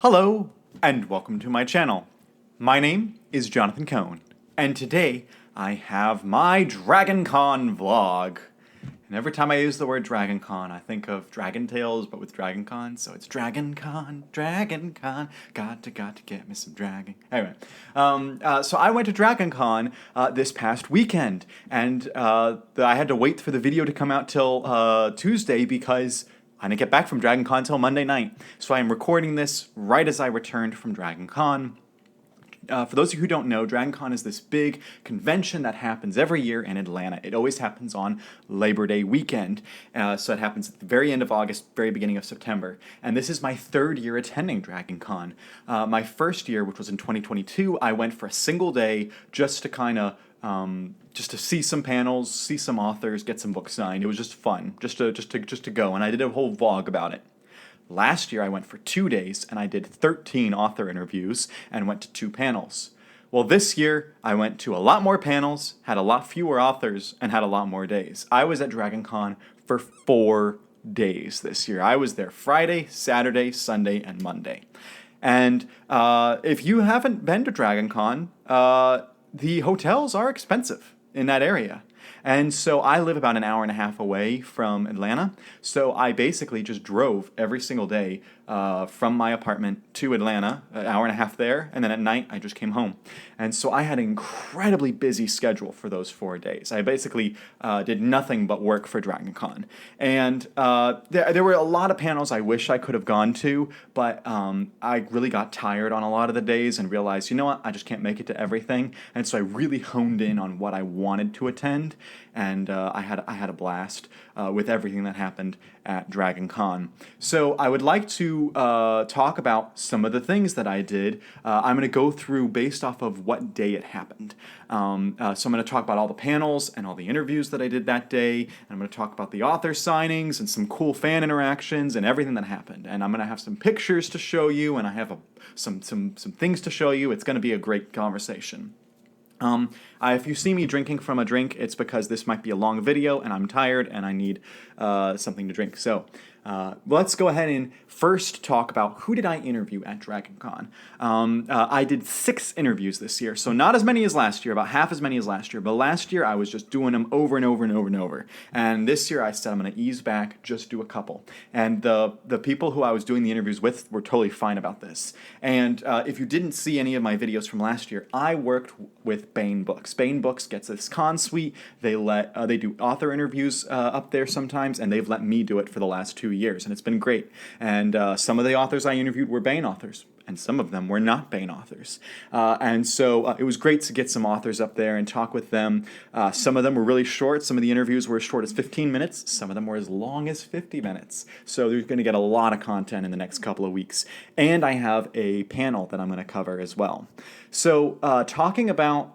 Hello, and welcome to my channel. My name is Jonathan Cohn, and today I have my DragonCon vlog. And every time I use the word DragonCon, I think of Dragon Tales, but with DragonCon, so it's DragonCon, DragonCon, got to get me some dragon. Anyway, so I went to DragonCon this past weekend, and I had to wait for the video to come out till Tuesday because I didn't get back from DragonCon until Monday night, so I am recording this right as I returned from DragonCon. For those of you who don't know, DragonCon is this big convention that happens every year in Atlanta. It always happens on Labor Day weekend, so it happens at the very end of August, very beginning of September. And this is my third year attending DragonCon. My first year, which was in 2022, I went for a single day just to kind of just to see some panels, see some authors, get some books signed. It was just fun, just to go, and I did a whole vlog about it. Last year I went for 2 days and I did 13 author interviews and went to 2 panels. Well, this year I went to a lot more panels, had a lot fewer authors, and had a lot more days. I was at DragonCon for 4 days this year. I was there Friday, Saturday, Sunday, and Monday. And if you haven't been to DragonCon, the hotels are expensive in that area. And so I live about an hour and a half away from Atlanta, so I basically just drove every single day from my apartment to Atlanta, an hour and a half there, and then at night I just came home. And so I had an incredibly busy schedule for those 4 days. I basically did nothing but work for DragonCon. And there were a lot of panels I wish I could have gone to, but I really got tired on a lot of the days and realized, you know what, I just can't make it to everything. And so I really honed in on what I wanted to attend, and I had a blast with everything that happened at DragonCon. So I would like to talk about some of the things that I did. I'm going to go through based off of what day it happened. So I'm going to talk about all the panels and all the interviews that I did that day, and I'm going to talk about the author signings and some cool fan interactions and everything that happened. And I'm going to have some pictures to show you, and I have some things to show you. It's going to be a great conversation. If you see me drinking from a drink, it's because this might be a long video and I'm tired and I need something to drink. So let's go ahead and first talk about who did I interview at DragonCon. I did 6 interviews this year, so not as many as last year, about half as many as last year, but last year I was just doing them over and over and over and over. And this year I said I'm going to ease back, just do a couple. And the people who I was doing the interviews with were totally fine about this. And if you didn't see any of my videos from last year, I worked with Bane Books. Bane Books gets this con suite. They do author interviews up there sometimes, and they've let me do it for the last 2 years, and it's been great. And some of the authors I interviewed were Bane authors, and some of them were not Bane authors. And so it was great to get some authors up there and talk with them. Some of them were really short. Some of the interviews were as short as 15 minutes. Some of them were as long as 50 minutes. So you're going to get a lot of content in the next couple of weeks. And I have a panel that I'm going to cover as well. So talking about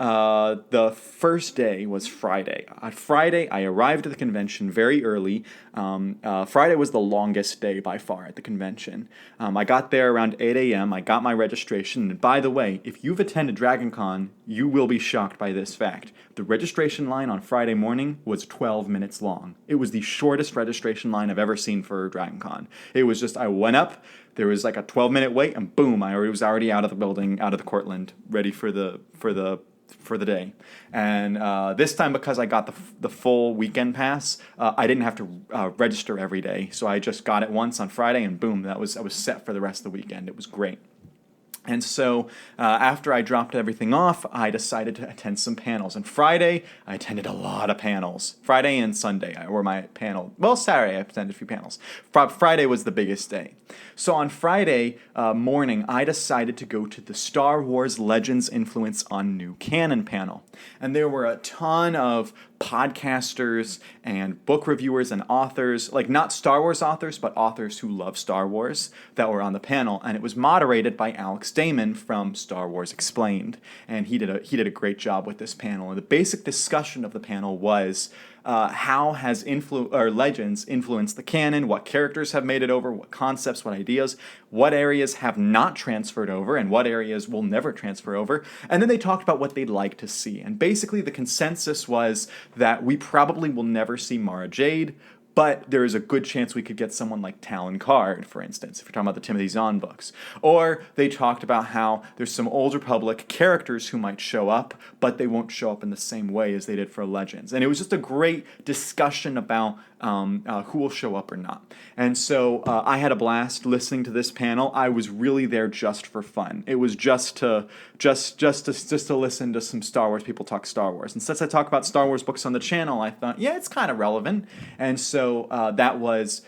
the first day was Friday. On Friday, I arrived at the convention very early. Friday was the longest day by far at the convention. I got there around 8 a.m. I got my registration. And by the way, if you've attended DragonCon, you will be shocked by this fact. The registration line on Friday morning was 12 minutes long. It was the shortest registration line I've ever seen for DragonCon. It was just, I went up, there was like a 12-minute wait, and boom, I was already out of the building, out of the Cortland, ready for the day. And this time, because I got the full weekend pass, I didn't have to register every day. So I just got it once on Friday, and boom, I was set for the rest of the weekend. It was great. And so after I dropped everything off, I decided to attend some panels. And Friday, I attended a lot of panels. Friday and Sunday were my panel. Well, Saturday, I attended a few panels. Friday was the biggest day. So on Friday morning, I decided to go to the Star Wars Legends Influence on New Canon panel. And there were a ton of podcasters and book reviewers and authors, like not Star Wars authors, but authors who love Star Wars, that were on the panel. And it was moderated by Alex Damon from Star Wars Explained. And he did a great job with this panel. And the basic discussion of the panel was how has Legends influenced the canon, what characters have made it over, what concepts, what ideas, what areas have not transferred over, and what areas will never transfer over. And then they talked about what they'd like to see. And basically the consensus was that we probably will never see Mara Jade, But there is a good chance we could get someone like Talon Card, for instance, if you're talking about the Timothy Zahn books. Or they talked about how there's some Old Republic characters who might show up, but they won't show up in the same way as they did for Legends. And it was just a great discussion about who will show up or not. And so I had a blast listening to this panel. I was really there just for fun. It was just to listen to some Star Wars people talk Star Wars. And since I talk about Star Wars books on the channel, I thought, yeah, it's kind of relevant. And so that was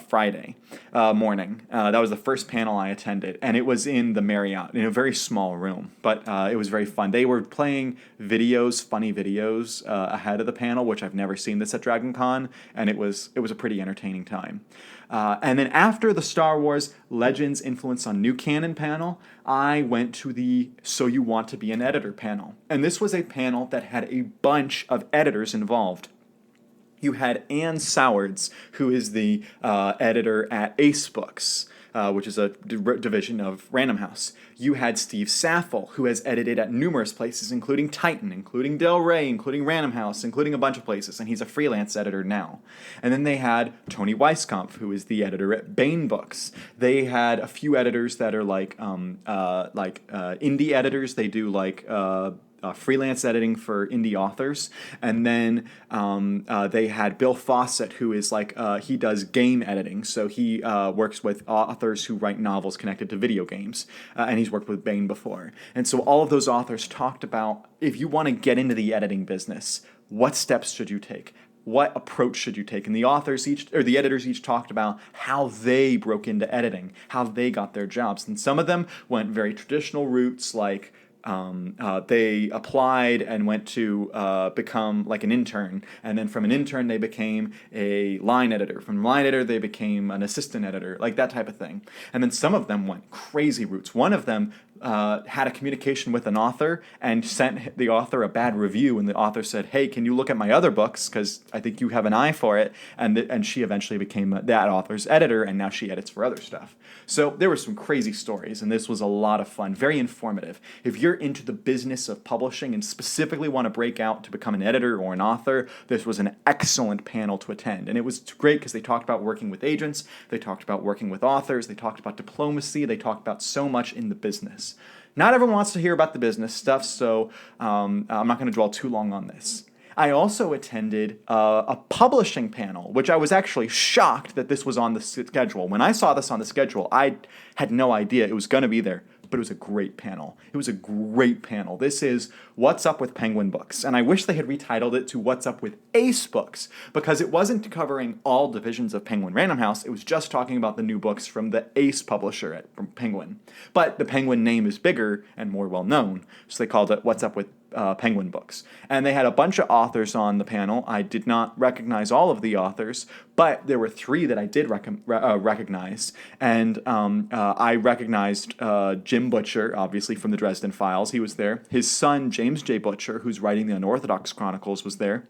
Friday morning. That was the first panel I attended, and it was in the Marriott in a very small room, but it was very fun. They were playing videos, funny videos ahead of the panel, which I've never seen this at DragonCon, and it was a pretty entertaining time. And then after the Star Wars Legends Influence on New Canon panel, I went to the So You Want to Be an Editor panel. And this was a panel that had a bunch of editors involved. You had Ann Sowards, who is the editor at Ace Books, which is a division of Random House. You had Steve Saffel, who has edited at numerous places, including Titan, including Del Rey, including Random House, including a bunch of places, and he's a freelance editor now. And then they had Tony Weisskampf, who is the editor at Bane Books. They had a few editors that are like indie editors. They do like freelance editing for indie authors. And then they had Bill Fawcett, who is like, he does game editing. So he works with authors who write novels connected to video games. And he's worked with Bane before. And so all of those authors talked about, if you want to get into the editing business, what steps should you take? What approach should you take? And the editors each talked about how they broke into editing, how they got their jobs. And some of them went very traditional routes, like they applied and went to become like an intern, and then from an intern they became a line editor. From line editor they became an assistant editor, like that type of thing. And then some of them went crazy routes. One of them had a communication with an author and sent the author a bad review, and the author said, hey, can you look at my other books, because I think you have an eye for it. And she eventually became that author's editor, and now she edits for other stuff. So there were some crazy stories, and this was a lot of fun, very informative. If you're into the business of publishing and specifically want to break out to become an editor or an author, this was an excellent panel to attend. And it was great because they talked about working with agents, they talked about working with authors, they talked about diplomacy, they talked about so much in the business. Not everyone wants to hear about the business stuff, so I'm not going to dwell too long on this. I also attended a publishing panel, which I was actually shocked that this was on the schedule. When I saw this on the schedule, I had no idea it was going to be there, but it was a great panel. It was a great panel. This is What's Up with Penguin Books, and I wish they had retitled it to What's Up with Ace Books, because it wasn't covering all divisions of Penguin Random House. It was just talking about the new books from the Ace publisher from Penguin. But the Penguin name is bigger and more well-known, so they called it What's Up with Penguin Books. And they had a bunch of authors on the panel. I did not recognize all of the authors, but there were three that I did recognize. And I recognized Jim Butcher, obviously from the Dresden Files. He was there. His son, James J. Butcher, who's writing the Unorthodox Chronicles, was there.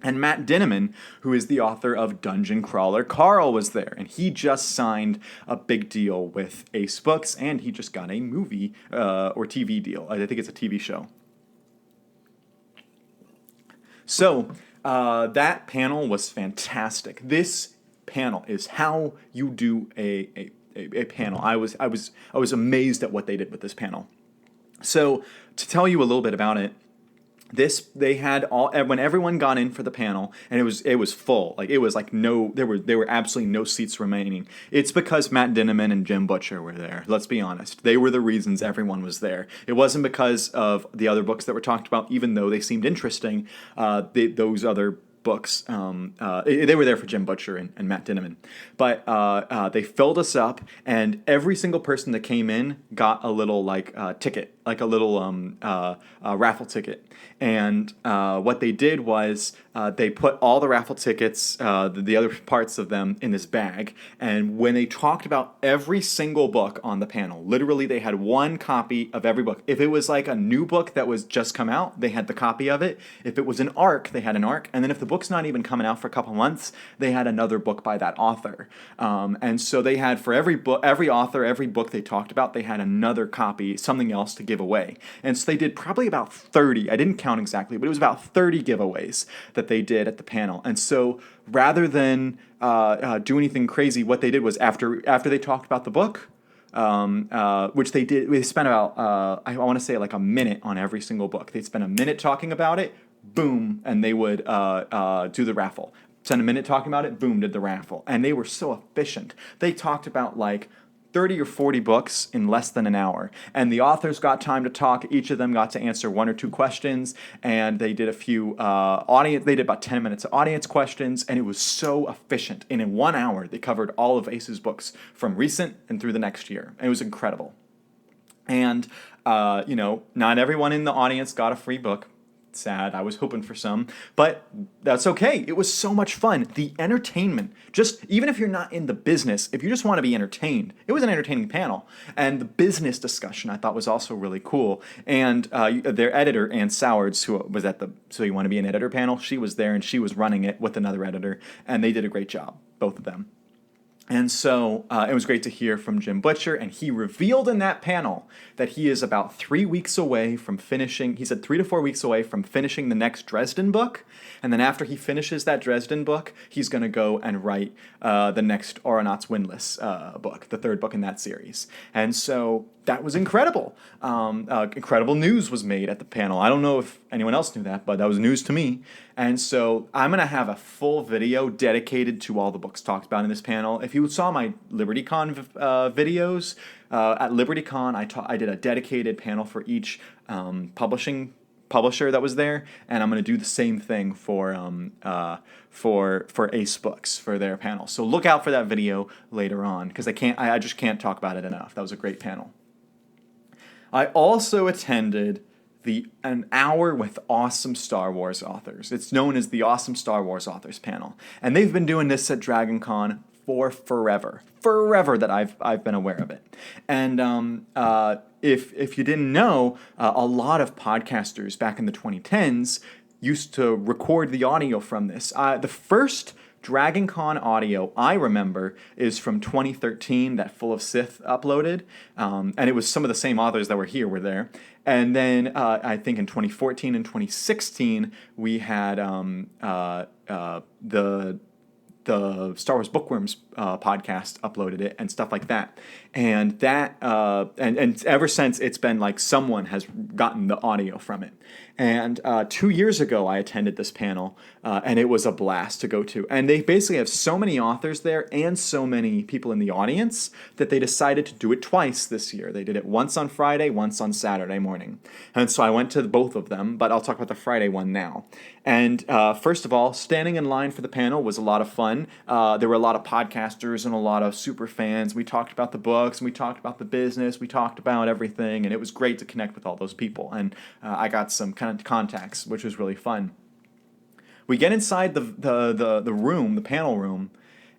And Matt Dinneman, who is the author of Dungeon Crawler Carl, was there. And he just signed a big deal with Ace Books, and he just got a movie or TV deal. I think it's a TV show. So that panel was fantastic. This panel is how you do a panel. I was amazed at what they did with this panel. So to tell you a little bit about it, they had when everyone got in for the panel, and it was full. Like it was like there were absolutely no seats remaining. It's because Matt Dinneman and Jim Butcher were there. Let's be honest. They were the reasons everyone was there. It wasn't because of the other books that were talked about, even though they seemed interesting. Those other books, they were there for Jim Butcher and Matt Dinneman. But they filled us up, and every single person that came in got a little ticket, like a little raffle ticket. And what they did was they put all the raffle tickets, the other parts of them, in this bag. And when they talked about every single book on the panel, literally they had one copy of every book. If it was like a new book that was just come out, they had the copy of it. If it was an arc, they had an arc. And then if the book's not even coming out for a couple months, they had another book by that author. And so they had, for every author, every book they talked about, they had another copy, something else to give give away. And so they did probably about 30, I didn't count exactly, but it was about 30 giveaways that they did at the panel. And so rather than do anything crazy, what they did was after they talked about the book, which they did, they spent about, I want to say like a minute on every single book. They'd spend a minute talking about it, boom, and they would do the raffle. Spend a minute talking about it, boom, did the raffle. And they were so efficient. They talked about like 30 or 40 books in less than an hour. And the authors got time to talk. Each of them got to answer 1 or 2 questions. And they did a few they did about 10 minutes of audience questions. And it was so efficient. And in 1 hour, they covered all of Ace's books from recent and through the next year. And it was incredible. And, not everyone in the audience got a free book. Sad. I was hoping for some, but that's okay. It was so much fun. The entertainment, just even if you're not in the business, if you just want to be entertained, it was an entertaining panel. And the business discussion I thought was also really cool. And their editor, Ann Sowards, who was at the So You Want to Be an Editor panel, she was there and she was running it with another editor, and they did a great job, both of them. And so it was great to hear from Jim Butcher, and he revealed in that panel that he is about 3 weeks away from finishing, he said 3 to 4 weeks away from finishing the next Dresden book, and then after he finishes that Dresden book, he's going to go and write the next Aeronauts Windless book, the 3rd book in that series. And so that was incredible. Incredible news was made at the panel. I don't know if anyone else knew that, but that was news to me. And so I'm going to have a full video dedicated to all the books talked about in this panel. If you saw my LibertyCon videos, at LibertyCon I did a dedicated panel for each publisher that was there, and I'm going to do the same thing for Ace Books for their panel. So look out for that video later on, because I just can't talk about it enough. That was a great panel. I also attended an hour with awesome Star Wars authors. It's known as the Awesome Star Wars Authors panel. And they've been doing this at DragonCon for forever that I've been aware of it. And if you didn't know, a lot of podcasters back in the 2010s used to record the audio from this. The first DragonCon audio I remember is from 2013 that Full of Sith uploaded, and it was some of the same authors that were there. And then I think in 2014 and 2016 we had the Star Wars Bookworms podcast uploaded it and stuff like that. And that and ever since, it's been like someone has gotten the audio from it. And 2 years ago, I attended this panel, and it was a blast to go to. And they basically have so many authors there and so many people in the audience that they decided to do it twice this year. They did it once on Friday, once on Saturday morning. And so I went to both of them, but I'll talk about the Friday one now. And first of all, standing in line for the panel was a lot of fun. There were a lot of podcasters and a lot of super fans. We talked about the books, and we talked about the business, we talked about everything, and it was great to connect with all those people. And I got some kind of contacts, which was really fun. We get inside the room, the panel room,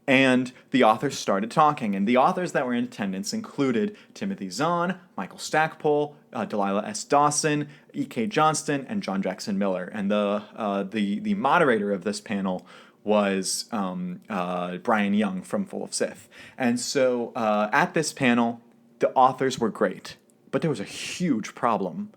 and the authors started talking. And the authors that were in attendance included Timothy Zahn, Michael Stackpole, Delilah S. Dawson, E.K. Johnston, and John Jackson Miller. And the moderator of this panel was Brian Young from Full of Sith. And so at this panel, the authors were great, but there was a huge problem.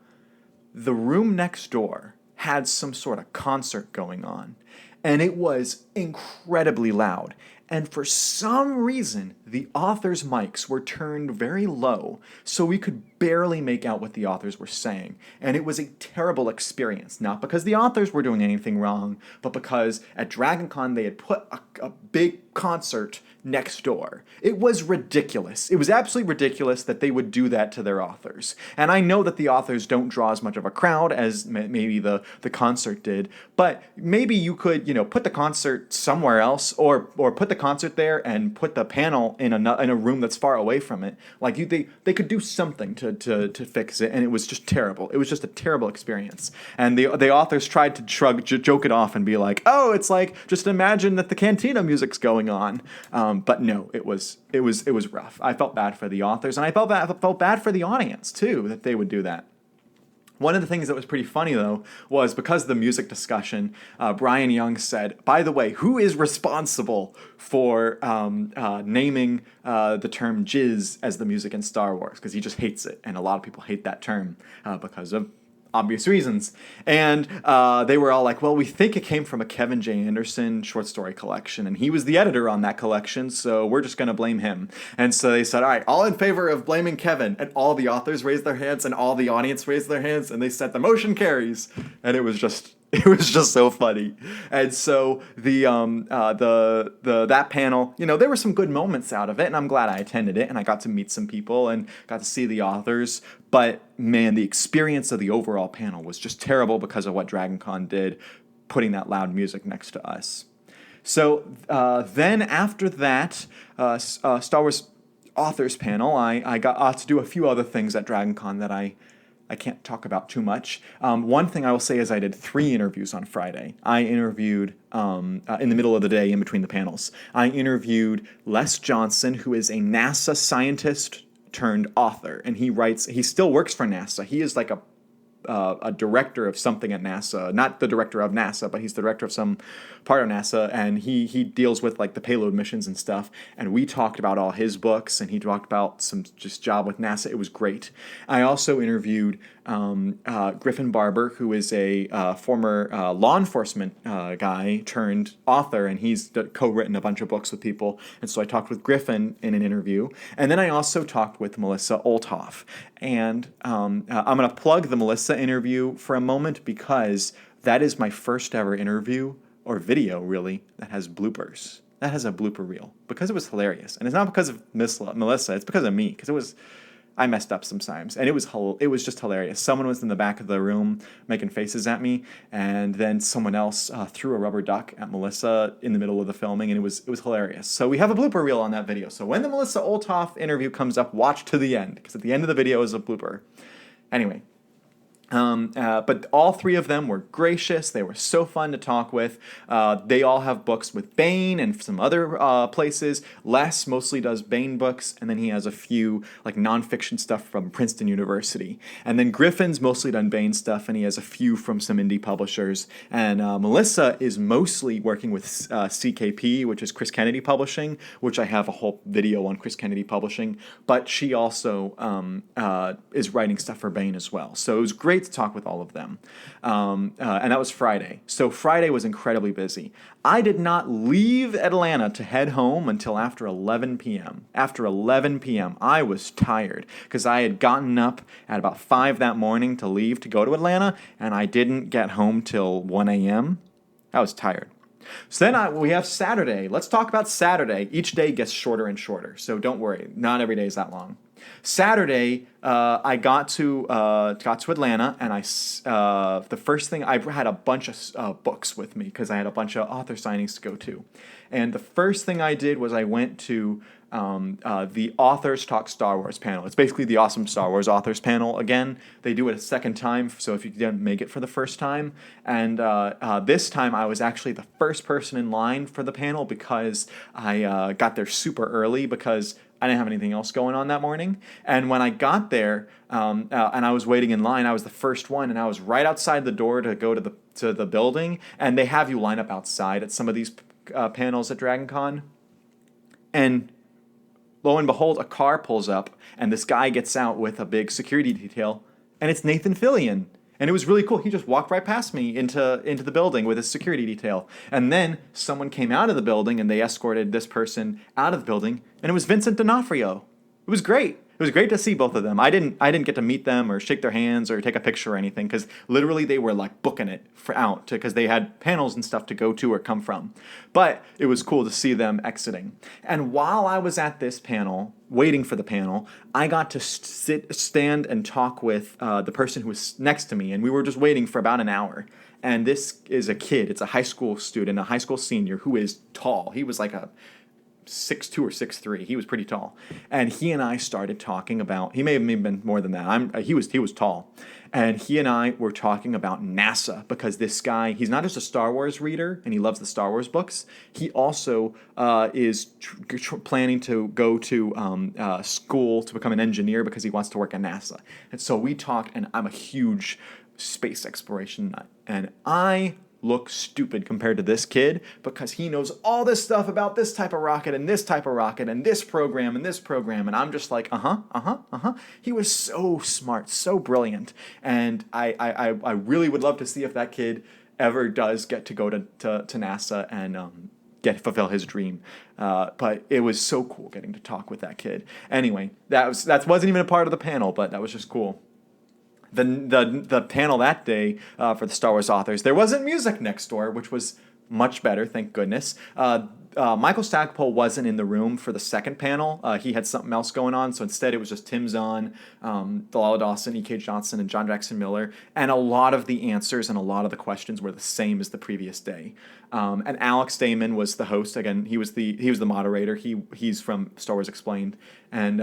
The room next door had some sort of concert going on, and it was incredibly loud. And for some reason, the authors' mics were turned very low, so we could barely make out what the authors were saying. And it was a terrible experience, not because the authors were doing anything wrong, but because at DragonCon they had put a big concert next door. It was ridiculous. It was absolutely ridiculous that they would do that to their authors. And I know that the authors don't draw as much of a crowd as maybe the concert did, but maybe you could, put the concert somewhere else, or put the concert there and put the panel in a room that's far away from it. Like they could do something to fix it, and it was just terrible. It was just a terrible experience. And the authors tried to joke it off and be like, "Oh, it's like just imagine that the cantina music's going on." But no, it was rough. I felt bad for the authors, and I felt bad for the audience too, that they would do that. One of the things that was pretty funny, though, was because of the music discussion, Brian Young said, by the way, who is responsible for naming the term jizz as the music in Star Wars? Because he just hates it, and a lot of people hate that term because of obvious reasons. And they were all like, well, we think it came from a Kevin J. Anderson short story collection, and he was the editor on that collection, so we're just going to blame him. And so they said, all right, all in favor of blaming Kevin. And all the authors raised their hands, and all the audience raised their hands, and they said, the motion carries. And it was just so funny. And so that panel, there were some good moments out of it, and I'm glad I attended it, and I got to meet some people and got to see the authors. But man, the experience of the overall panel was just terrible because of what DragonCon did, putting that loud music next to us. So then after that Star Wars authors panel, I got to do a few other things at DragonCon that I can't talk about too much. One thing I will say is I did 3 interviews on Friday. I interviewed, in the middle of the day, in between the panels, I interviewed Les Johnson, who is a NASA scientist turned author, and he still works for NASA. He is like a director of something at NASA, not the director of NASA, but he's the director of some part of NASA, and he deals with like the payload missions and stuff. And we talked about all his books, and he talked about some just job with NASA. It was great. I also interviewed Griffin Barber, who is a former law enforcement guy turned author, and he's co-written a bunch of books with people. And so I talked with Griffin in an interview, and then I also talked with Melissa Olthoff. And I'm going to plug the Melissa interview for a moment because that is my first ever interview, or video really, that has bloopers. That has a blooper reel because it was hilarious. And it's not because of Melissa, it's because of me, because I messed up sometimes, and it was just hilarious. Someone was in the back of the room making faces at me, and then someone else threw a rubber duck at Melissa in the middle of the filming, and it was hilarious. So we have a blooper reel on that video. So when the Melissa Olthoff interview comes up, watch to the end, because at the end of the video is a blooper. Anyway. But all 3 of them were gracious. They were so fun to talk with. They all have books with Bane and some other places. Les mostly does Bane books, and then he has a few like nonfiction stuff from Princeton University. And then Griffin's mostly done Bane stuff, and he has a few from some indie publishers. And Melissa is mostly working with CKP, which is Chris Kennedy Publishing, which I have a whole video on Chris Kennedy Publishing. But she also is writing stuff for Bane as well. So it was great to talk with all of them. And that was Friday. So Friday was incredibly busy. I did not leave Atlanta to head home until after 11 p.m. After 11 p.m., I was tired because I had gotten up at about 5 that morning to leave to go to Atlanta, and I didn't get home till 1 a.m. I was tired. So then we have Saturday. Let's talk about Saturday. Each day gets shorter and shorter, so don't worry. Not every day is that long. Saturday, I got to Atlanta, and the first thing, I had a bunch of books with me because I had a bunch of author signings to go to. And the first thing I did was I went to the Authors Talk Star Wars panel. It's basically the Awesome Star Wars Authors panel. Again, they do it a second time, so if you didn't make it for the first time. And this time I was actually the first person in line for the panel because I got there super early because I didn't have anything else going on that morning. And when I got there and I was waiting in line, I was the first one, and I was right outside the door to go to the building. And they have you line up outside at some of these panels at DragonCon. And lo and behold, a car pulls up, and this guy gets out with a big security detail, and it's Nathan Fillion. And it was really cool. He just walked right past me into the building with his security detail. And then someone came out of the building, and they escorted this person out of the building, and it was Vincent D'Onofrio. It was great. It was great to see both of them. I didn't get to meet them or shake their hands or take a picture or anything because literally they were like booking it because they had panels and stuff to go to or come from. But it was cool to see them exiting. And while I was at this panel, waiting for the panel, I got to stand and talk with the person who was next to me, and we were just waiting for about an hour. And this is a kid. It's a high school student, a high school senior who is tall. He was like a 6'2" or 6'3". He was pretty tall, and he and I started talking about. He may have been more than that. He was tall, and he and I were talking about NASA because this guy, he's not just a Star Wars reader and he loves the Star Wars books. He also is planning to go to school to become an engineer because he wants to work at NASA. And so we talked, and I'm a huge space exploration nut, and I look stupid compared to this kid because he knows all this stuff about this type of rocket and this type of rocket and this program and this program, and I'm just like, He was so smart, so brilliant, and I really would love to see if that kid ever does get to go to NASA and fulfill his dream. But it was so cool getting to talk with that kid. Anyway, that wasn't even a part of the panel, but that was just cool. The panel that day for the Star Wars authors, there wasn't music next door, which was much better, thank goodness. Michael Stackpole wasn't in the room for the second panel. He had something else going on, so instead it was just Tim Zahn, Delilah Dawson, E.K. Johnson, and John Jackson Miller, and a lot of the answers and a lot of the questions were the same as the previous day. And Alex Damon was the host. Again, he was the moderator. He's from Star Wars Explained. And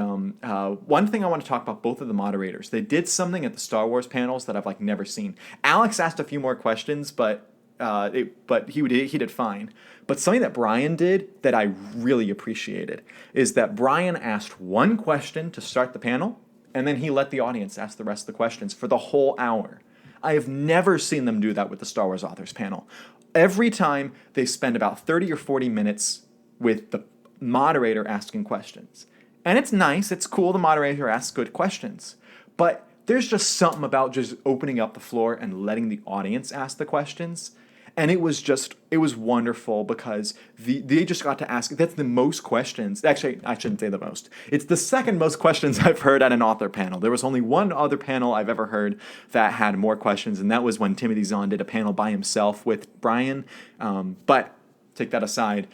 one thing I want to talk about both of the moderators. They did something at the Star Wars panels that I've never seen. Alex asked a few more questions, but he did fine. But something that Brian did that I really appreciated is that Brian asked one question to start the panel, and then he let the audience ask the rest of the questions for the whole hour. I have never seen them do that with the Star Wars authors panel. Every time they spend about 30 or 40 minutes with the moderator asking questions. And it's nice, it's cool, the moderator asks good questions. But there's just something about just opening up the floor and letting the audience ask the questions. And it was wonderful because they just got to ask. That's the most questions. Actually, I shouldn't say the most. It's the second most questions I've heard at an author panel. There was only one other panel I've ever heard that had more questions, and that was when Timothy Zahn did a panel by himself with Brian. But take that aside.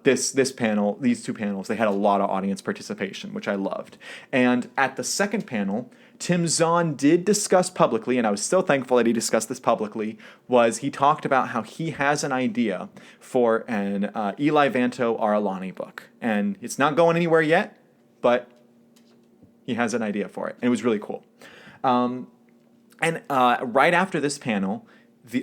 This panel, these two panels, they had a lot of audience participation, which I loved. And at the second panel, Tim Zahn did discuss publicly, and I was so thankful that he discussed this publicly, was he talked about how he has an idea for an Eli Vanto Aralani book. And it's not going anywhere yet, but he has an idea for it. And it was really cool. Right after this panel,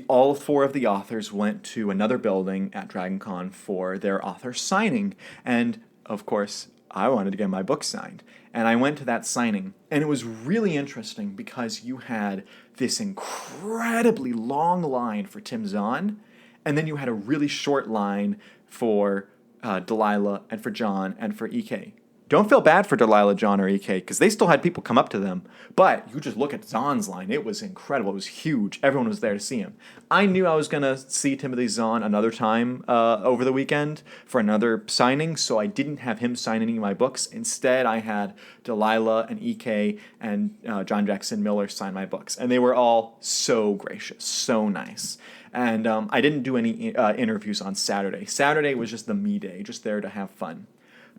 all four of the authors went to another building at DragonCon for their author signing. And, of course, I wanted to get my book signed. And I went to that signing, and it was really interesting because you had this incredibly long line for Tim Zahn, and then you had a really short line for Delilah and for John and for EK. Don't feel bad for Delilah, John, or EK, because they still had people come up to them. But you just look at Zahn's line. It was incredible. It was huge. Everyone was there to see him. I knew I was going to see Timothy Zahn another time over the weekend for another signing, so I didn't have him sign any of my books. Instead, I had Delilah and EK and John Jackson Miller sign my books. And they were all so gracious, so nice. And I didn't do any interviews on Saturday. Saturday was just the me day, just there to have fun.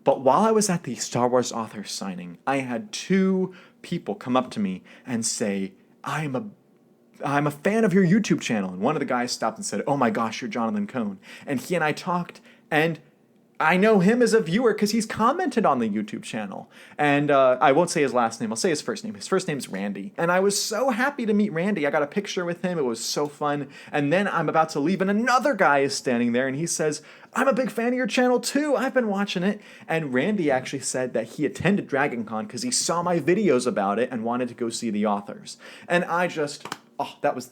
But while I was at the Star Wars author signing, I had two people come up to me and say, I'm a fan of your YouTube channel. And one of the guys stopped and said, oh my gosh, you're Jonathan Cohn. And he and I talked, and I know him as a viewer because he's commented on the YouTube channel. And I won't say his last name. I'll say his first name. His first name's Randy. And I was so happy to meet Randy. I got a picture with him. It was so fun. And then I'm about to leave, and another guy is standing there, and he says, I'm a big fan of your channel too. I've been watching it. And Randy actually said that he attended DragonCon because he saw my videos about it and wanted to go see the authors. And I just... Oh, that was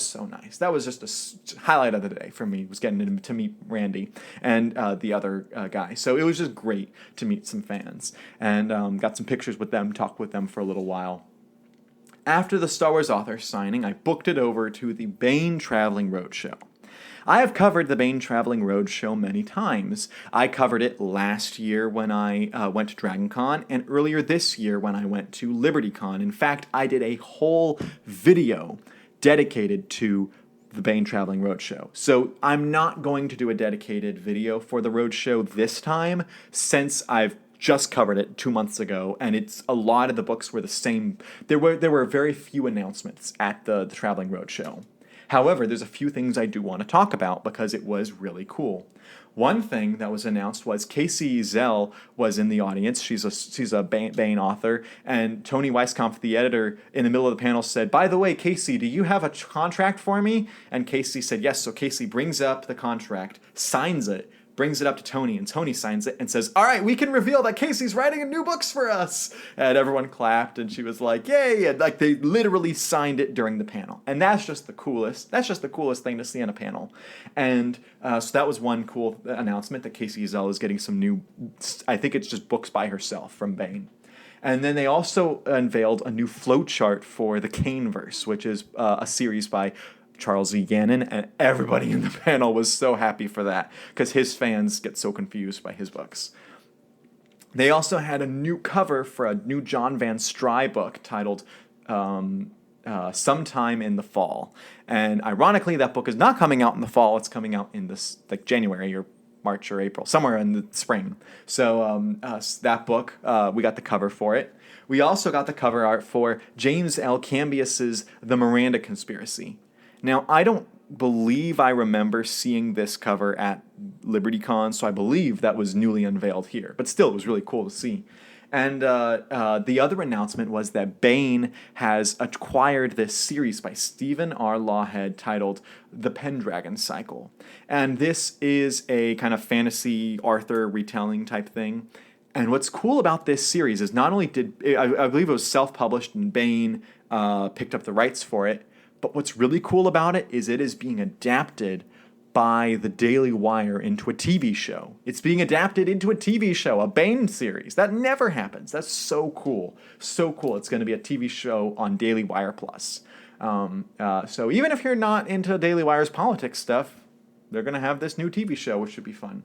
so nice. That was just a highlight of the day for me, was getting to meet Randy and the other guy. So it was just great to meet some fans. And got some pictures with them, talked with them for a little while. After the Star Wars author signing, I booked it over to the Bane Traveling Roadshow. I have covered the Bane Traveling Roadshow many times. I covered it last year when I went to DragonCon, and earlier this year when I went to LibertyCon. In fact, I did a whole video dedicated to the Bane Traveling Roadshow. So I'm not going to do a dedicated video for the Roadshow this time, since I've just covered it 2 months ago, and it's a lot of the books were the same. There were very few announcements at the Traveling Roadshow. However, there's a few things I do want to talk about because it was really cool. One thing that was announced was Casey Zell was in the audience. She's a Bane author, and Tony Weisskampf, the editor, in the middle of the panel said, "By the way, Casey, do you have a contract for me?" And Casey said, "Yes." So Casey brings up the contract, signs it, brings it up to Tony, and Tony signs it and says, "All right, we can reveal that Casey's writing new books for us." And everyone clapped, and she was like, "Yay!" And like they literally signed it during the panel, and that's just the coolest. That's just the coolest thing to see on a panel. And so that was one cool announcement that Casey Zell is getting some new. I think it's just books by herself from Bane. And then they also unveiled a new flowchart for the Caneverse, which is a series by Charles E. Gannon, and everybody in the panel was so happy for that because his fans get so confused by his books. They also had a new cover for a new John Van Stry book titled Sometime in the Fall. And ironically, that book is not coming out in the fall. It's coming out in this like January or March or April, somewhere in the spring. So that book, we got the cover for it. We also got the cover art for James L. Cambius's The Miranda Conspiracy. Now, I don't believe I remember seeing this cover at LibertyCon, so I believe that was newly unveiled here. But still, it was really cool to see. And the other announcement was that Bane has acquired this series by Stephen R. Lawhead titled The Pendragon Cycle. And this is a kind of fantasy Arthur retelling type thing. And what's cool about this series is not only did, I believe it was self-published and Bane picked up the rights for it, but what's really cool about it is being adapted by the Daily Wire into a TV show. It's being adapted into a TV show, a Bane series. That never happens. That's so cool. So cool. It's going to be a TV show on Daily Wire Plus. So even if you're not into Daily Wire's politics stuff, they're going to have this new TV show, which should be fun.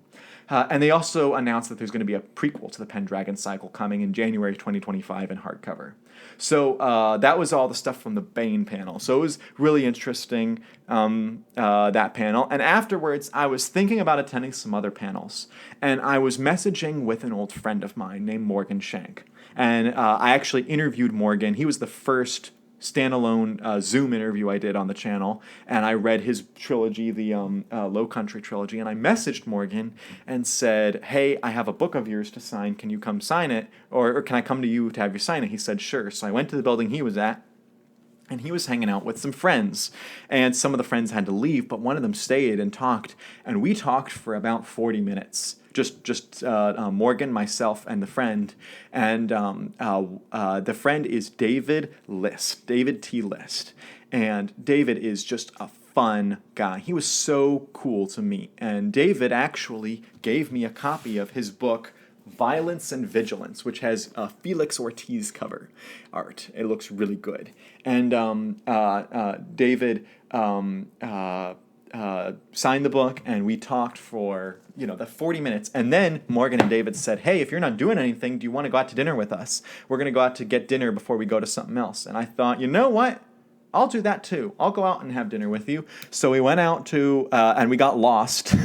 And they also announced that there's going to be a prequel to the Pendragon Cycle coming in January 2025 in hardcover. So that was all the stuff from the Bane panel. So it was really interesting, that panel. And afterwards, I was thinking about attending some other panels. And I was messaging with an old friend of mine named Morgan Shank. And I actually interviewed Morgan. He was the first standalone Zoom interview I did on the channel, and I read his trilogy, the Low Country trilogy, and I messaged Morgan and said, "Hey, I have a book of yours to sign. Can you come sign it? Or can I come to you to have you sign it?" He said, "Sure." So I went to the building he was at, and he was hanging out with some friends. And some of the friends had to leave, but one of them stayed and talked, and we talked for about 40 minutes. Just Morgan, myself, and the friend. And the friend is David List, David T. List. And David is just a fun guy. He was so cool to meet. And David actually gave me a copy of his book, Violence and Vigilance, which has Felix Ortiz cover art. It looks really good. And David signed the book, and we talked for the 40 minutes. And then Morgan and David said, "Hey, if you're not doing anything, do you want to go out to dinner with us? We're going to go out to get dinner before we go to something else." And I thought, you know what? I'll do that too. I'll go out and have dinner with you. So we went out to, and we got lost.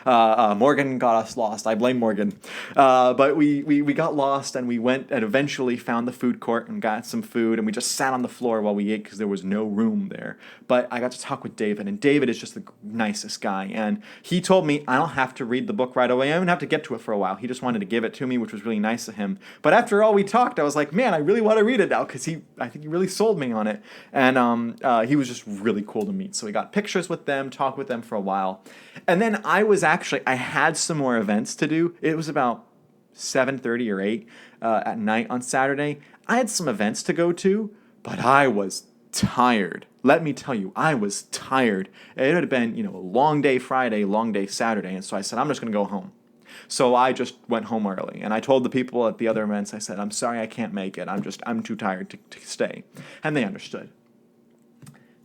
Morgan got us lost. I blame Morgan. But we got lost, and we went and eventually found the food court and got some food, and we just sat on the floor while we ate because there was no room there. But I got to talk with David, and David is just the nicest guy. And he told me I don't have to read the book right away. I don't have to get to it for a while. He just wanted to give it to me, which was really nice of him. But after all we talked, I was like, man, I really want to read it now because I think he really sold me on it. And he was just really cool to meet. So we got pictures with them, talked with them for a while. And then I had some more events to do. It was about 7:30 or 8 at night on Saturday. I had some events to go to, but I was tired. Let me tell you, I was tired. It had been, a long day Friday, long day Saturday. And so I said, I'm just going to go home. So I just went home early, and I told the people at the other events, I said, "I'm sorry I can't make it. I'm too tired to stay." And they understood.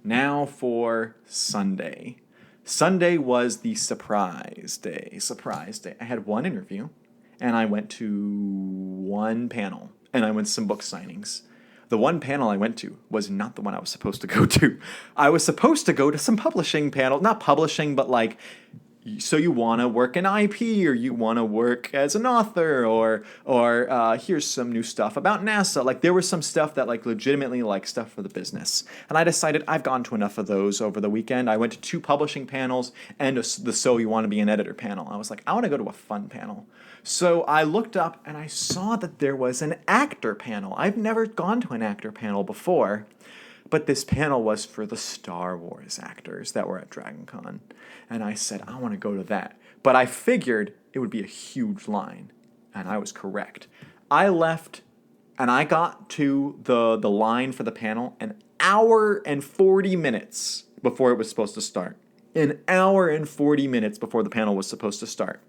Now for Sunday. Sunday was the surprise day. I had one interview, and I went to one panel, and I went to some book signings. The one panel I went to was not the one I was supposed to go to. I was supposed to go to some publishing panel, not publishing, but like so you want to work in IP, or you want to work as an author, or here's some new stuff about NASA. Like, there was some stuff that like legitimately like stuff for the business. And I decided I've gone to enough of those over the weekend. I went to 2 publishing panels and the So You Want to Be an Editor panel. I was like, I want to go to a fun panel. So I looked up and I saw that there was an actor panel. I've never gone to an actor panel before. But this panel was for the Star Wars actors that were at DragonCon. And I said, I want to go to that. But I figured it would be a huge line. And I was correct. I left and I got to the line for the panel an hour and 40 minutes before it was supposed to start. An hour and 40 minutes before the panel was supposed to start.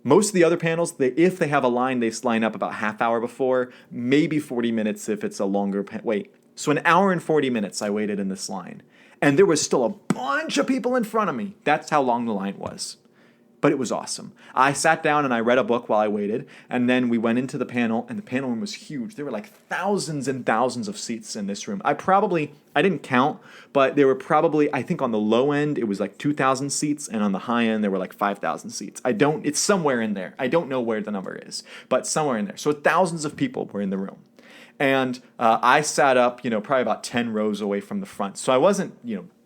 Most of the other panels, if they have a line, they line up about half hour before, maybe 40 minutes if it's a longer wait. So an hour and 40 minutes I waited in this line. And there was still a bunch of people in front of me. That's how long the line was. But it was awesome. I sat down and I read a book while I waited. And then we went into the panel, and the panel room was huge. There were like thousands and thousands of seats in this room. I didn't count, but there were probably, I think on the low end, it was like 2,000 seats. And on the high end, there were like 5,000 seats. It's somewhere in there. I don't know where the number is, but somewhere in there. So thousands of people were in the room. And I sat up, probably about 10 rows away from the front. So I wasn't,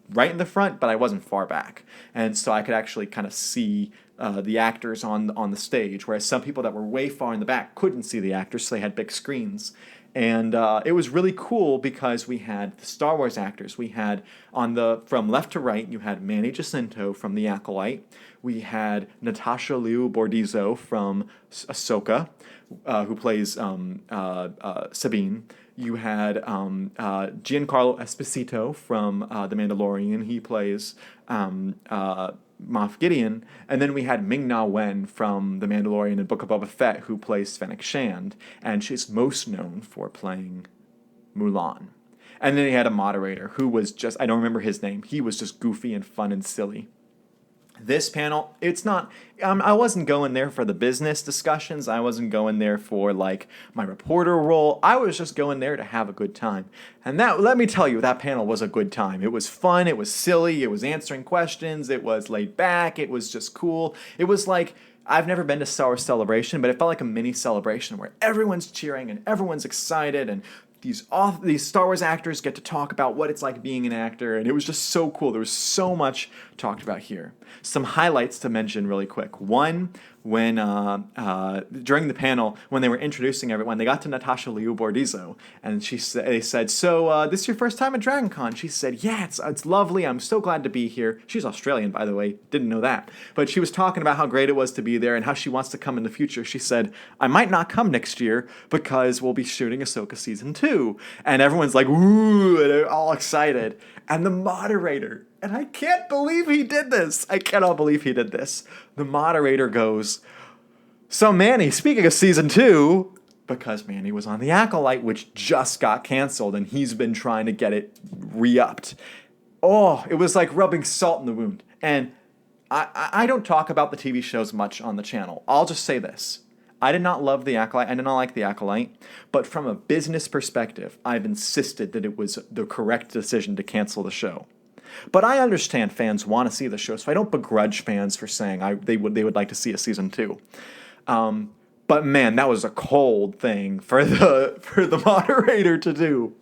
right in the front, but I wasn't far back. And so I could actually kind of see the actors on the stage, whereas some people that were way far in the back couldn't see the actors, so they had big screens. And it was really cool because we had the Star Wars actors. We had from left to right, you had Manny Jacinto from The Acolyte. We had Natasha Liu Bordizzo from Ahsoka, who plays Sabine. You had Giancarlo Esposito from The Mandalorian. He plays Moff Gideon. And then we had Ming-Na Wen from The Mandalorian and Book of Boba Fett, who plays Fennec Shand. And she's most known for playing Mulan. And then he had a moderator who was just, I don't remember his name. He was just goofy and fun and silly. This panel, it's not, I wasn't going there for the business discussions. I wasn't going there for like my reporter role. I was just going there to have a good time. And let me tell you, that panel was a good time. It was fun. It was silly. It was answering questions. It was laid back. It was just cool. It was like, I've never been to Star Wars Celebration, but it felt like a mini celebration where everyone's cheering and everyone's excited, and these Star Wars actors get to talk about what it's like being an actor, and it was just so cool. There was so much talked about here. Some highlights to mention really quick. One, when during the panel, when they were introducing everyone, they got to Natasha Liu Bordizzo, and they said, so this is your first time at DragonCon? She said, yeah, it's lovely. I'm so glad to be here. She's Australian, by the way. Didn't know that. But she was talking about how great it was to be there and how she wants to come in the future. She said, I might not come next year because we'll be shooting Ahsoka Season 2. And everyone's like, ooh, and they're all excited. And the moderator, and I can't believe he did this. I cannot believe he did this. The moderator goes, so Manny, speaking of Season 2, because Manny was on The Acolyte, which just got canceled, and he's been trying to get it re-upped. Oh, it was like rubbing salt in the wound. And I don't talk about the TV shows much on the channel. I'll just say this. I did not love The Acolyte. I did not like The Acolyte. But from a business perspective, I've insisted that it was the correct decision to cancel the show. But I understand fans want to see the show, so I don't begrudge fans for saying they would like to see a Season 2. But man, that was a cold thing for the moderator to do.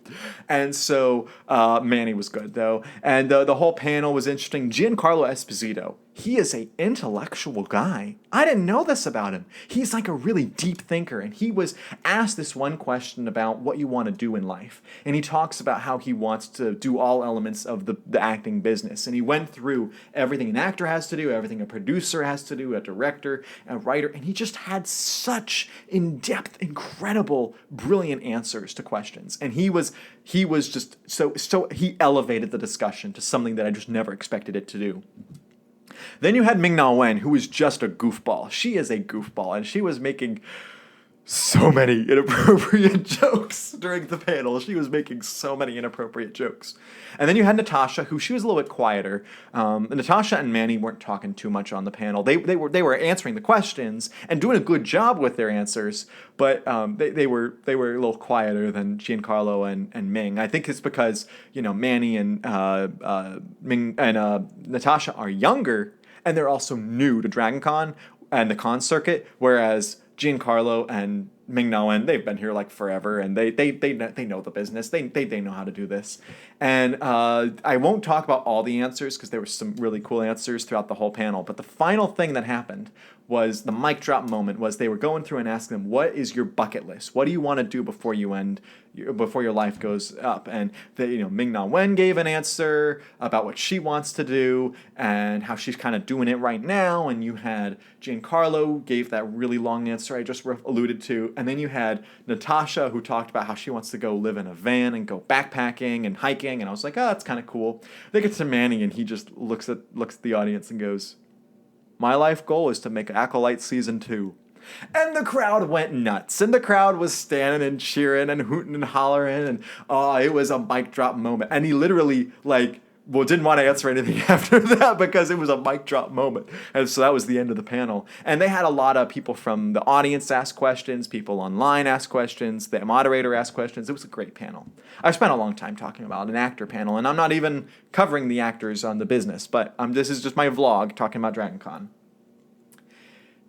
And so Manny was good, though. And the whole panel was interesting. Giancarlo Esposito, he is an intellectual guy. I didn't know this about him. He's like a really deep thinker. And he was asked this one question about what you want to do in life. And he talks about how he wants to do all elements of the acting business. And he went through everything an actor has to do, everything a producer has to do, a director, a writer. And he just had such in-depth, incredible, brilliant answers to questions. And he was just so he elevated the discussion to something that I just never expected it to do. Then you had Ming-Na Wen, who was just a goofball. She is a goofball, and she was making so many inappropriate jokes during the panel. She was making so many inappropriate jokes. And then you had Natasha, who she was a little bit quieter. Natasha and Manny weren't talking too much on the panel. They were answering the questions and doing a good job with their answers, but they were a little quieter than Giancarlo and Ming. I think it's because Manny and Ming and Natasha are younger. and they're also new to DragonCon and the con circuit, whereas Giancarlo and Ming-Na Wen, they've been here like forever, and they know the business. They know how to do this. And I won't talk about all the answers because there were some really cool answers throughout the whole panel. But the final thing that happened was the mic drop moment. Was they were going through and asking them, "What is your bucket list? What do you want to do before you end, before your life goes up?" And Ming-Na Wen gave an answer about what she wants to do and how she's kind of doing it right now. And you had Giancarlo gave that really long answer I just alluded to. And then you had Natasha, who talked about how she wants to go live in a van and go backpacking and hiking. And I was like, oh, that's kind of cool. They get to Manny, and he just looks at the audience and goes, "My life goal is to make Acolyte Season 2. And the crowd went nuts. And the crowd was standing and cheering and hooting and hollering. And it was a mic drop moment. And he literally, didn't want to answer anything after that because it was a mic drop moment. And so that was the end of the panel. And they had a lot of people from the audience ask questions, people online ask questions, the moderator asked questions. It was a great panel. I spent a long time talking about an actor panel, and I'm not even covering the actors on the business, but this is just my vlog talking about DragonCon.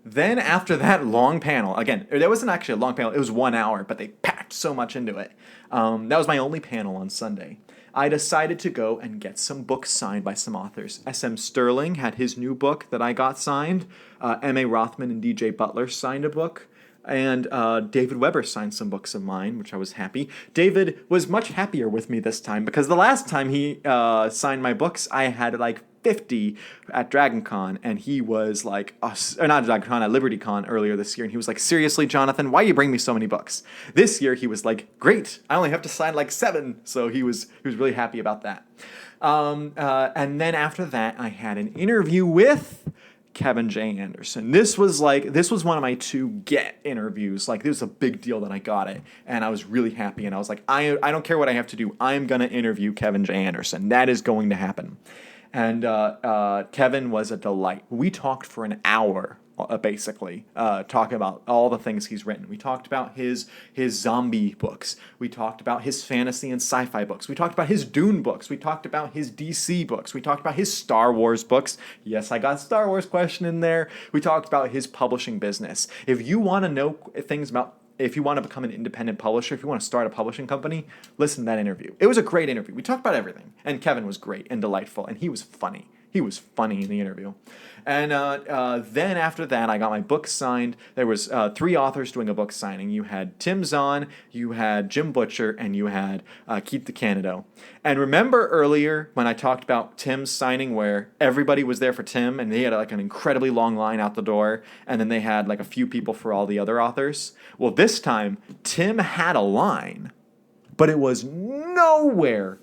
Then after that long panel, again, there wasn't actually a long panel, it was 1 hour, but they packed so much into it. That was my only panel on Sunday. I decided to go and get some books signed by some authors. S.M. Sterling had his new book that I got signed. M.A. Rothman and D.J. Butler signed a book. And David Weber signed some books of mine, which I was happy. David was much happier with me this time because the last time he signed my books, I had 50 at DragonCon, and he was like, not DragonCon, at LibertyCon earlier this year, and he was like, "Seriously, Jonathan, why you bring me so many books?" This year, he was like, "Great, I only have to sign 7." So he was really happy about that. And then after that, I had an interview with Kevin J. Anderson. This was one of my to get interviews. This was a big deal that I got it, and I was really happy. And I was like, I don't care what I have to do. I'm gonna interview Kevin J. Anderson. That is going to happen. And Kevin was a delight. We talked for an hour, basically, talking about all the things he's written. We talked about his zombie books. We talked about his fantasy and sci-fi books. We talked about his Dune books. We talked about his DC books. We talked about his Star Wars books. Yes, I got a Star Wars question in there. We talked about his publishing business. If you want to know things about, if you want to become an independent publisher, if you want to start a publishing company, listen to that interview. It was a great interview. We talked about everything. And Kevin was great and delightful. And he was funny. He was funny in the interview. And then after that, I got my book signed. There was 3 authors doing a book signing. You had Tim Zahn, you had Jim Butcher, and you had Keith DeCandido. And remember earlier when I talked about Tim's signing where everybody was there for Tim, and they had an incredibly long line out the door, and then they had a few people for all the other authors? Well, this time, Tim had a line, but it was nowhere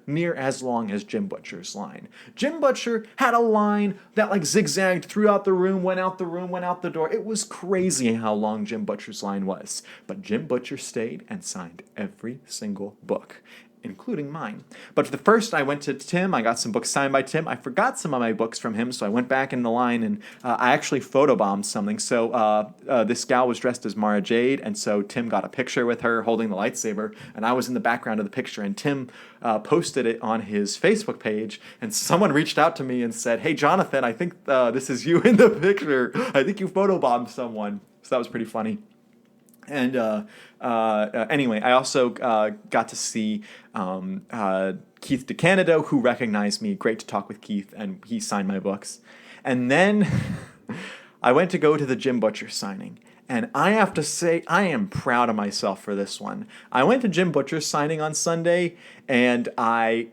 near as long as Jim Butcher's line. Jim Butcher had a line that zigzagged throughout the room, went out the door. It was crazy how long Jim Butcher's line was. But Jim Butcher stayed and signed every single book, including mine. But the first, I went to Tim. I got some books signed by Tim. I forgot some of my books from him, so I went back in the line, and I actually photobombed something. So this gal was dressed as Mara Jade, and so Tim got a picture with her holding the lightsaber, and I was in the background of the picture, and Tim posted it on his Facebook page, and someone reached out to me and said, "Hey, Jonathan, I think this is you in the picture. I think you photobombed someone." So that was pretty funny. And anyway, I also got to see Keith DeCandido, who recognized me. Great to talk with Keith, and he signed my books. And then I went to go to the Jim Butcher signing. And I have to say, I am proud of myself for this one. I went to Jim Butcher's signing on Sunday, and I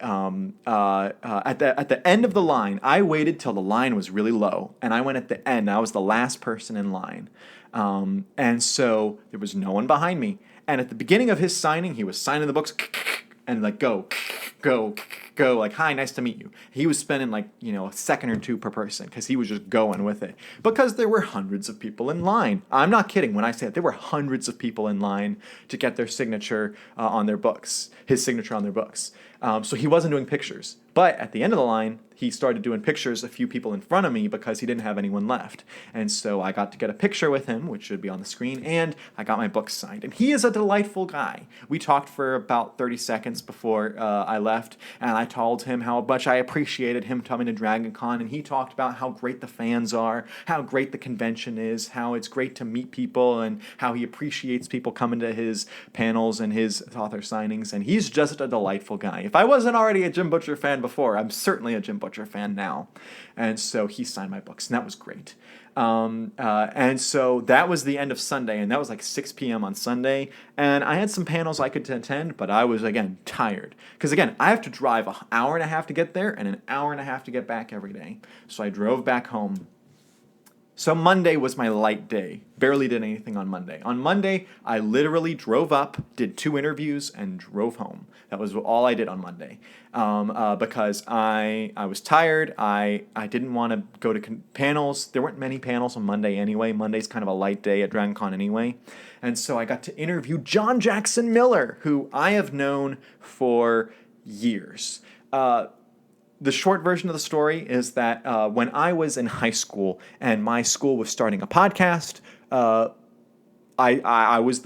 at the end of the line, I waited till the line was really low, and I went at the end. I was the last person in line. And so there was no one behind me. And at the beginning of his signing, he was signing the books and go, "Hi, nice to meet you." He was spending a second or two per person because he was just going with it. Because there were hundreds of people in line. I'm not kidding when I say that. There were hundreds of people in line to get their signature on their books, his signature on their books. So he wasn't doing pictures. But at the end of the line, he started doing pictures, a few people in front of me, because he didn't have anyone left. And so I got to get a picture with him, which should be on the screen, and I got my book signed. And he is a delightful guy. We talked for about 30 seconds before I left, and I told him how much I appreciated him coming to DragonCon, and he talked about how great the fans are, how great the convention is, how it's great to meet people, and how he appreciates people coming to his panels and his author signings, and he's just a delightful guy. If I wasn't already a Jim Butcher fan before, I'm certainly a Jim Butcher fan now. And so he signed my books, and that was great. And so that was the end of Sunday, and that was like 6 p.m. on Sunday. And I had some panels I could attend, but I was, again, tired. Because, again, I have to drive an hour and a half to get there and an hour and a half to get back every day. So I drove back home. So Monday was my light day. Barely did anything on Monday. On Monday, I literally drove up, did 2 interviews, and drove home. That was all I did on Monday. Because I was tired. I didn't want to go to panels. There weren't many panels on Monday anyway. Monday's kind of a light day at DragonCon anyway. And so I got to interview John Jackson Miller, who I have known for years. The short version of the story is that when I was in high school and my school was starting a podcast, I was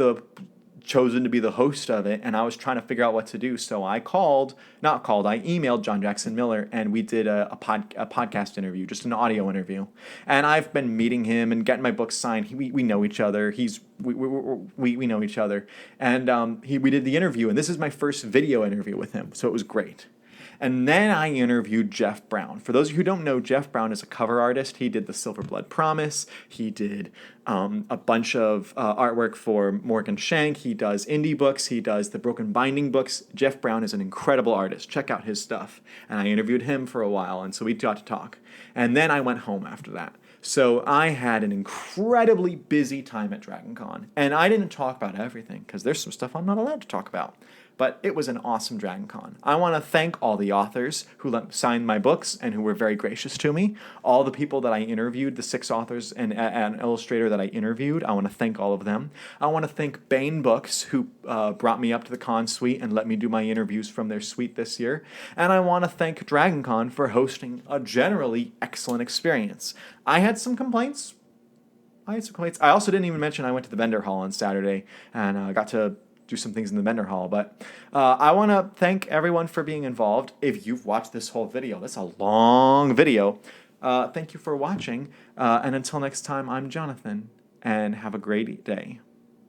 chosen to be the host of it, and I was trying to figure out what to do. So I emailed John Jackson Miller, and we did a podcast interview, just an audio interview. And I've been meeting him and getting my books signed. We know each other. We know each other, and we did the interview, and this is my first video interview with him, so it was great. And then I interviewed Jeff Brown. For those of you who don't know, Jeff Brown is a cover artist. He did the Silver Blood Promise. He did a bunch of artwork for Morgan Shank. He does indie books. He does the Broken Binding books. Jeff Brown is an incredible artist. Check out his stuff. And I interviewed him for a while, and so we got to talk. And then I went home after that. So I had an incredibly busy time at DragonCon. And I didn't talk about everything, because there's some stuff I'm not allowed to talk about. But it was an awesome DragonCon. I want to thank all the authors who signed my books and who were very gracious to me. All the people that I interviewed, the 6 authors and an illustrator that I interviewed, I want to thank all of them. I want to thank Bane Books, who brought me up to the con suite and let me do my interviews from their suite this year. And I want to thank DragonCon for hosting a generally excellent experience. I had some complaints. I also didn't even mention I went to the vendor hall on Saturday and got to do some things in the vendor hall. But I want to thank everyone for being involved. If you've watched this whole video, that's a long video. Thank you for watching. And until next time, I'm Jonathan, and have a great day.